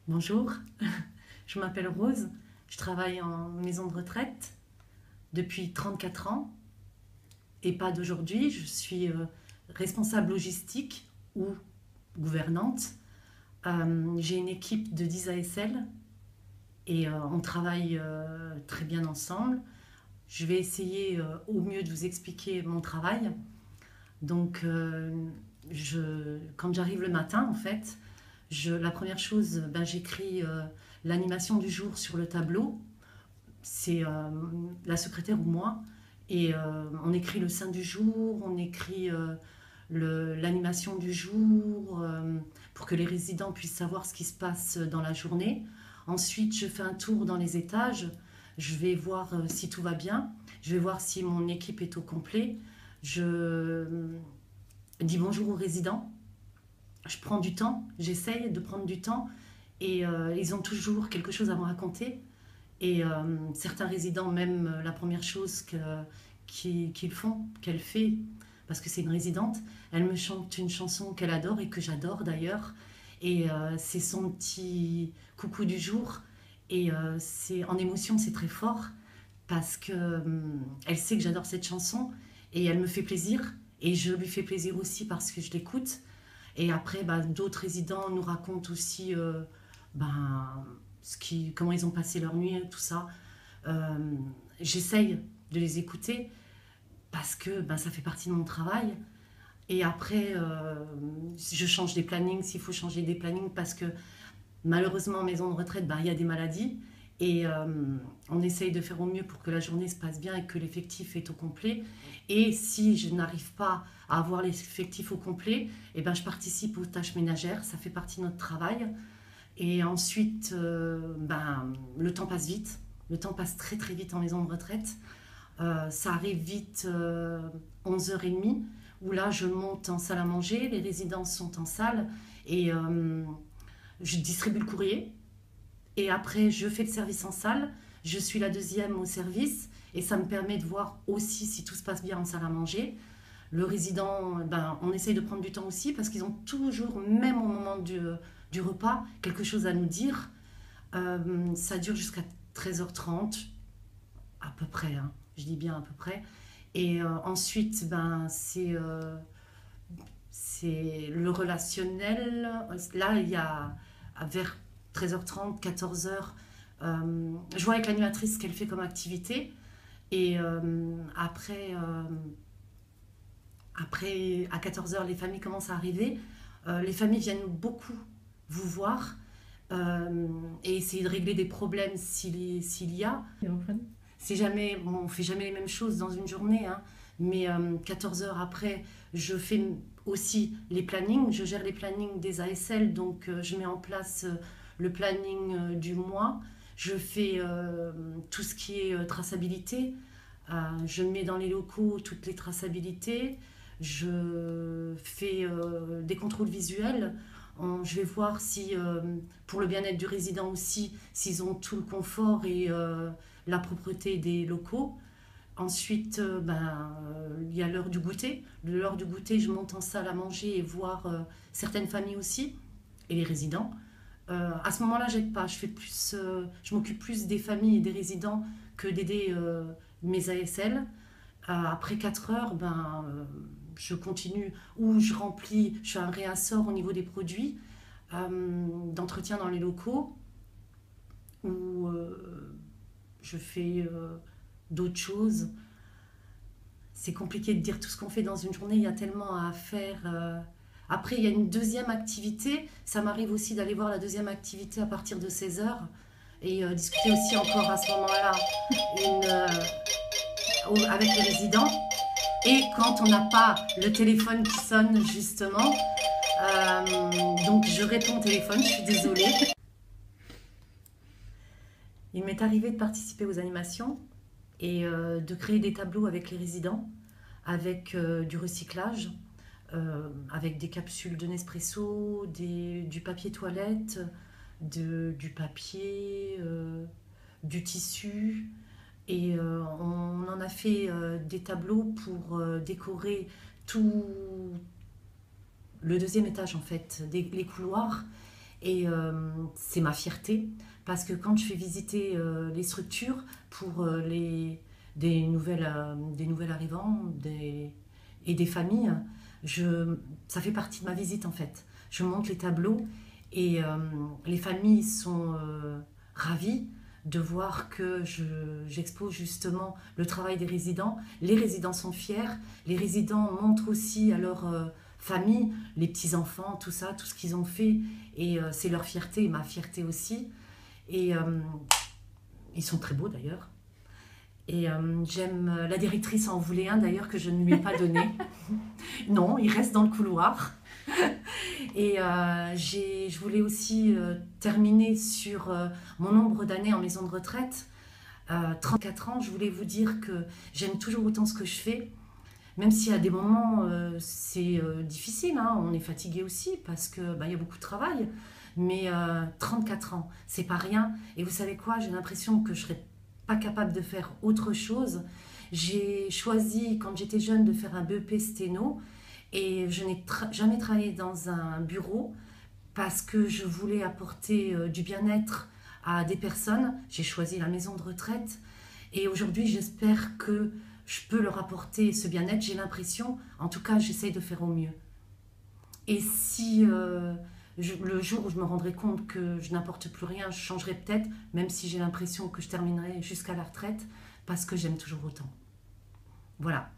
Bonjour, je m'appelle Rose, je travaille en maison de retraite depuis 34 ans et pas d'aujourd'hui. Je suis responsable logistique ou gouvernante. J'ai une équipe de 10 ASL et on travaille très bien ensemble. Je vais essayer au mieux de vous expliquer mon travail. Donc, quand j'arrive le matin, en fait, la première chose, j'écris l'animation du jour sur le tableau. C'est la secrétaire ou moi. Et on écrit le sein du jour, on écrit l'animation du jour pour que les résidents puissent savoir ce qui se passe dans la journée. Ensuite, je fais un tour dans les étages. Je vais voir si tout va bien. Je vais voir si mon équipe est au complet. Je dis bonjour aux résidents. Je prends du temps, j'essaye de prendre du temps et ils ont toujours quelque chose à me raconter. Et certains résidents, même la première chose qu'ils font, qu'elle fait, parce que c'est une résidente, elle me chante une chanson qu'elle adore et que j'adore d'ailleurs. Et c'est son petit coucou du jour. Et en émotion, c'est très fort parce que elle sait que j'adore cette chanson et elle me fait plaisir. Et je lui fais plaisir aussi parce que je l'écoute. Et après, d'autres résidents nous racontent aussi ben, comment ils ont passé leur nuit, tout ça. Euh, J'essaye de les écouter parce que ça fait partie de mon travail. Et après, je change des plannings s'il faut changer des plannings parce que malheureusement, en maison de retraite, il y a des maladies. Et on essaye de faire au mieux pour que la journée se passe bien et que l'effectif est au complet. Et si je n'arrive pas à avoir l'effectif au complet, je participe aux tâches ménagères. Ça fait partie de notre travail. Et ensuite, le temps passe vite. Le temps passe très très vite en maison de retraite. Ça arrive vite 11h30, où là je monte en salle à manger. Les résidents sont en salle et je distribue le courrier. Et après, je fais le service en salle. Je suis la deuxième au service. Et ça me permet de voir aussi si tout se passe bien en salle à manger. Le résident, on essaye de prendre du temps aussi parce qu'ils ont toujours, même au moment du repas, quelque chose à nous dire. Ça dure jusqu'à 13h30, à peu près. Hein. Je dis bien à peu près. Et ensuite, c'est le relationnel. Là, il y a vers 13h30, 14h, je vois avec l'animatrice ce qu'elle fait comme activité. Et après, à 14h, les familles commencent à arriver. Les familles viennent beaucoup vous voir et essayer de régler des problèmes s'il y a. C'est jamais, bon, on ne fait jamais les mêmes choses dans une journée, hein, mais 14 heures après, je fais aussi les plannings, je gère les plannings des ASL, donc je mets en place le planning du mois, je fais tout ce qui est traçabilité, je mets dans les locaux toutes les traçabilités, je fais des contrôles visuels, je vais voir si, pour le bien-être du résident aussi, s'ils ont tout le confort et la propreté des locaux. Ensuite, il y a l'heure du goûter. L'heure du goûter, je monte en salle à manger et voir certaines familles aussi, et les résidents. À ce moment-là, j'aide pas. Je m'occupe plus des familles et des résidents que d'aider mes ASL. Après 4 heures, je continue ou je fais un réassort au niveau des produits d'entretien dans les locaux ou je fais d'autres choses. C'est compliqué de dire tout ce qu'on fait dans une journée, il y a tellement à faire. Après, il y a une deuxième activité. Ça m'arrive aussi d'aller voir la deuxième activité à partir de 16h et discuter aussi encore à ce moment-là avec les résidents. Et quand on n'a pas le téléphone qui sonne, justement, donc je réponds au téléphone, je suis désolée. Il m'est arrivé de participer aux animations et de créer des tableaux avec les résidents, avec du recyclage, avec des capsules de Nespresso, du papier toilette, du papier, du tissu. Et on en a fait des tableaux pour décorer tout le deuxième étage, en fait, les couloirs. Et c'est ma fierté, parce que quand je fais visiter les structures pour des nouvelles arrivants et des familles, ça fait partie de ma visite en fait. Je monte les tableaux et les familles sont ravies de voir que j'expose justement le travail des résidents. Les résidents sont fiers, les résidents montrent aussi à leur famille, les petits-enfants, tout ça, tout ce qu'ils ont fait. Et c'est leur fierté et ma fierté aussi. Et ils sont très beaux d'ailleurs. Et la directrice en voulait un d'ailleurs que je ne lui ai pas donné. Non, il reste dans le couloir. Et je voulais aussi terminer sur mon nombre d'années en maison de retraite. 34 ans, je voulais vous dire que j'aime toujours autant ce que je fais. Même si à des moments c'est difficile, hein, on est fatigué aussi parce que y a beaucoup de travail. Mais 34 ans, c'est pas rien. Et vous savez quoi, j'ai l'impression que je serais pas capable de faire autre chose. J'ai choisi quand j'étais jeune de faire un BEP sténo et je n'ai jamais travaillé dans un bureau parce que je voulais apporter du bien-être à des personnes. J'ai choisi la maison de retraite et aujourd'hui j'espère que je peux leur apporter ce bien-être. J'ai l'impression, en tout cas j'essaye de faire au mieux. Et si le jour où je me rendrai compte que je n'apporte plus rien, je changerai peut-être, même si j'ai l'impression que je terminerai jusqu'à la retraite, parce que j'aime toujours autant. Voilà.